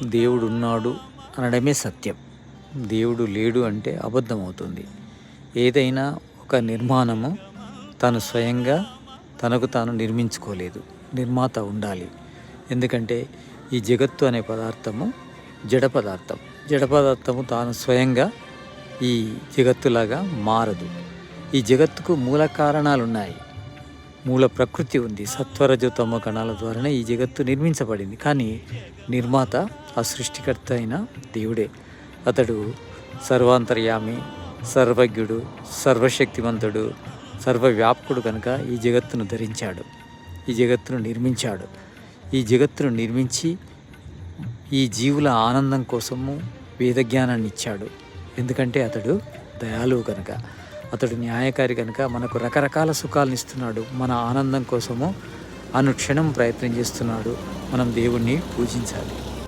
దేవుడు ఉన్నాడు అనడమే సత్యం. దేవుడు లేడు అంటే అబద్ధం అవుతుంది. ఏదైనా ఒక నిర్మాణము తను స్వయంగా తనకు తాను నిర్మించుకోలేదు, నిర్మాత ఉండాలి. ఎందుకంటే ఈ జగత్తు అనే పదార్థము జడ పదార్థం. జడ పదార్థము తాను స్వయంగా ఈ జగత్తులాగా మారదు. ఈ జగత్తుకు మూల కారణాలు ఉన్నాయి, మూల ప్రకృతి ఉంది. సత్వరజతమ కణాల ద్వారానే ఈ జగత్తు నిర్మించబడింది. కానీ నిర్మాత ఆ సృష్టికర్త అయిన దేవుడే. అతడు సర్వాంతర్యామి, సర్వజ్ఞుడు, సర్వశక్తివంతుడు, సర్వవ్యాపకుడు కనుక ఈ జగత్తును ధరించాడు, ఈ జగత్తును నిర్మించాడు. ఈ జగత్తును నిర్మించి ఈ జీవుల ఆనందం కోసము వేదజ్ఞానాన్ని ఇచ్చాడు. ఎందుకంటే అతడు దయాళువు కనుక, అతడు న్యాయకారి కనుక మనకు రకరకాల సుఖాలను ఇస్తున్నాడు. మన ఆనందం కోసము అనుక్షణం ప్రయత్నం చేస్తున్నాడు. మనం దేవుణ్ణి పూజించాలి.